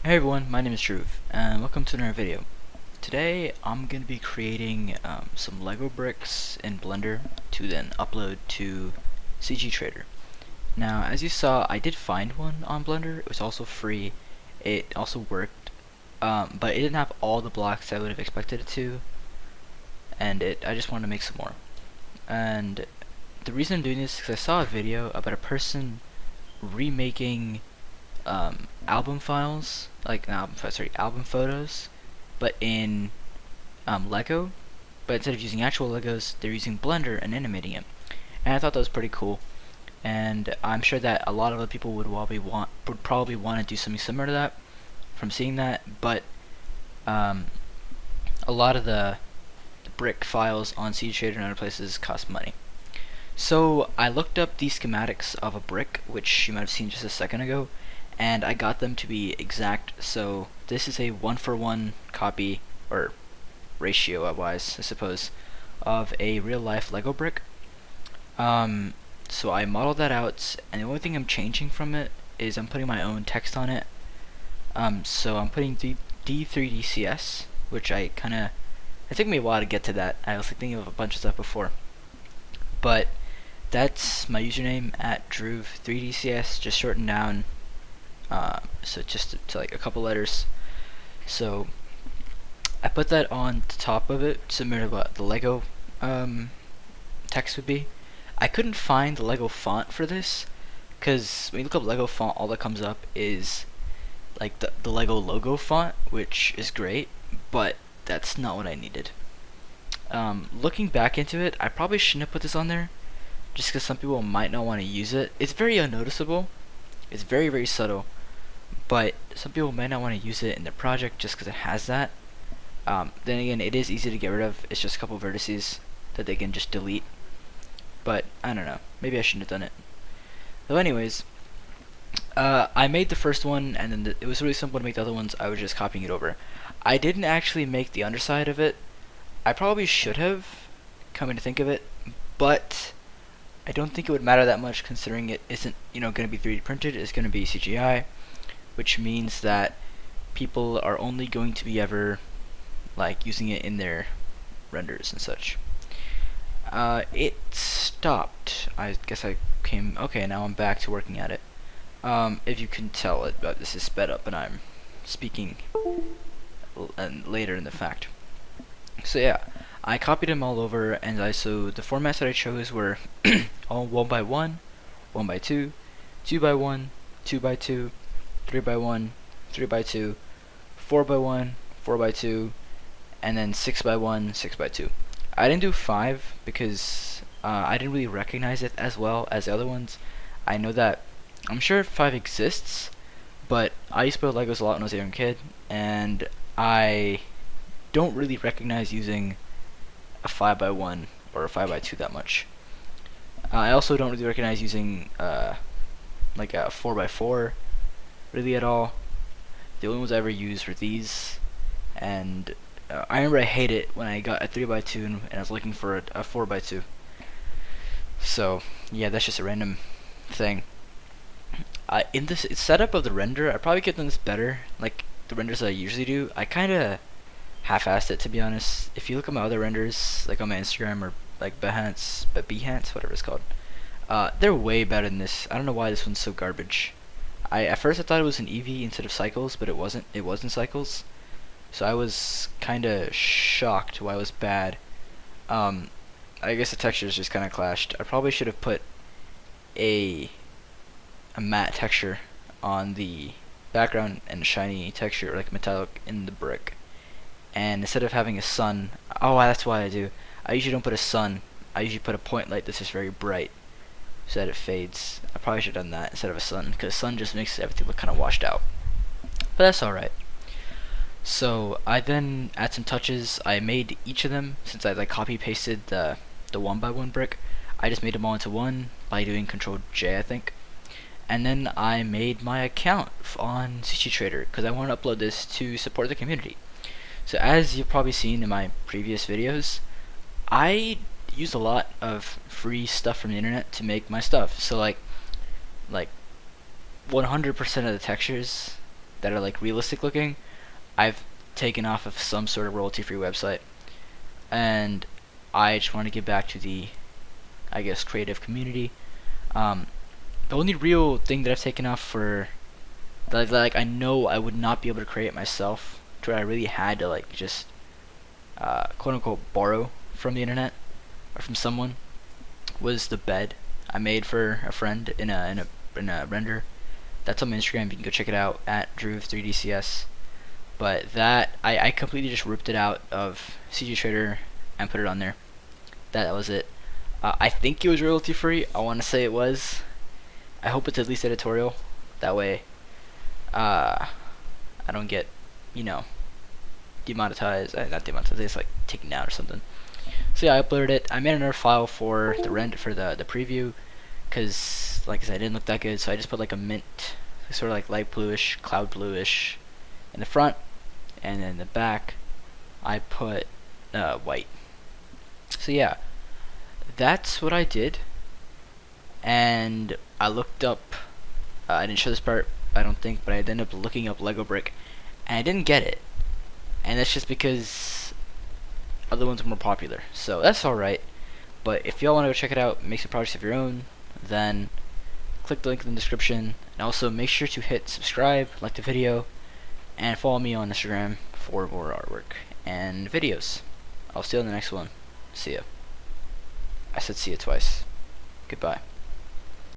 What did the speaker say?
Hey everyone, my name is Drew, and welcome to another video. Today I'm going to be creating some Lego bricks in Blender to then upload to CG Trader. Now, as you saw, I did find one on Blender. It was also free. It also worked, but it didn't have all the blocks I would have expected it to, and I just wanted to make some more. And the reason I'm doing this is because I saw a video about a person remaking album files, like album photos, but in Lego. But instead of using actual Legos, they're using Blender and animating it. And I thought that was pretty cool. And I'm sure that a lot of other people would probably want to do something similar to that from seeing that. But a lot of the brick files on CG Trader and other places cost money. So I looked up the schematics of a brick, which you might have seen just a second ago, and I got them to be exact. So this is a 1-for-1 copy, or ratio wise, I suppose, of a real life Lego brick. So I modeled that out, and the only thing I'm changing from it is I'm putting my own text on it. So I'm putting D3DCS, which it took me a while to get to that. I was thinking of a bunch of stuff before, but that's my username at Drew3DCS, just shortened down. So just to like a couple letters. So I put that on the top of it, similar to what the Lego text would be. I couldn't find the Lego font for this, because when you look up Lego font, all that comes up is like the Lego logo font, which is great, but that's not what I needed. Looking back into it, I probably shouldn't have put this on there, just because some people might not want to use it. It's very unnoticeable. It's very, very subtle, but some people might not want to use it in their project just because it has that. Then again, it is easy to get rid of. It's just a couple vertices that they can just delete. But I don't know. Maybe I shouldn't have done it. So anyways, I made the first one, and then it was really simple to make the other ones. I was just copying it over. I didn't actually make the underside of it. I probably should have, coming to think of it, but I don't think it would matter that much, considering it isn't, going to be 3D printed. It's going to be CGI, which means that people are only going to be ever like using it in their renders and such. It stopped. I guess I came. Okay, now I'm back to working at it. If you can tell, this is sped up, and I'm speaking later in the fact. So yeah, I copied them all over, and so the formats that I chose were all 1x1, 1x2, 2x1, 2x2, 3x1, 3x2, 4x1, 4x2, and then 6x1, 6x2. I didn't do 5 because I didn't really recognize it as well as the other ones. I know that, I'm sure 5 exists, but I used to play Legos a lot when I was a young kid, and I don't really recognize using a 5x1 or a 5x2 that much. I also don't really recognize using like a 4x4 really at all. The only ones I ever used were these, and I remember I hated it when I got a 3x2 and I was looking for a 4x2. So yeah, that's just a random thing. In this setup of the render, I probably could have done this better. Like the renders that I usually do, I kind of half-assed it, to be honest. If you look at my other renders, like on my Instagram or like Behance, whatever it's called, they're way better than this. I don't know why this one's so garbage. At first I thought it was an Eevee instead of Cycles, but it wasn't. It wasn't Cycles. So I was kind of shocked why it was bad. I guess the textures just kind of clashed. I probably should have put a matte texture on the background and a shiny texture, like metallic, in the brick. And instead of having a sun, that's why I do. I usually don't put a sun. I usually put a point light that's just very bright, so that it fades. I probably should have done that instead of a sun, because sun just makes everything look kind of washed out. But that's alright. So I then add some touches. I made each of them, since I like copy pasted the 1x1 brick. I just made them all into one by doing Control J, I think. And then I made my account on CG Trader because I want to upload this to support the community. So as you've probably seen in my previous videos, I use a lot of free stuff from the internet to make my stuff. So like 100% of the textures that are like realistic looking, I've taken off of some sort of royalty-free website, and I just want to give back to the, I guess, creative community. Um, the only real thing that I've taken off for that, like, I know I would not be able to create myself, to where I really had to like just quote unquote borrow from the internet or from someone, was the bed I made for a friend in a render. That's on my Instagram. You can go check it out at Drew3DCS. But that I completely just ripped it out of CG Trader and put it on there. That was it. I think it was royalty free. I want to say it was. I hope it's at least editorial. That way, I don't get, you know, demonetized. Not demonetized. It's like taken down or something. So yeah, I uploaded it. I made another file for the the preview, because like I said, it didn't look that good. So I just put like a mint, sort of like light bluish, cloud bluish, in the front, and then in the back, I put white. So yeah, that's what I did. And I looked up. I didn't show this part, I don't think, but I ended up looking up Lego Brick, and I didn't get it. And that's just because other ones are more popular. So that's alright. But if y'all want to go check it out, make some projects of your own, then click the link in the description. And also make sure to hit subscribe, like the video, and follow me on Instagram for more artwork and videos. I'll see you in the next one. See ya. I said see ya twice. Goodbye.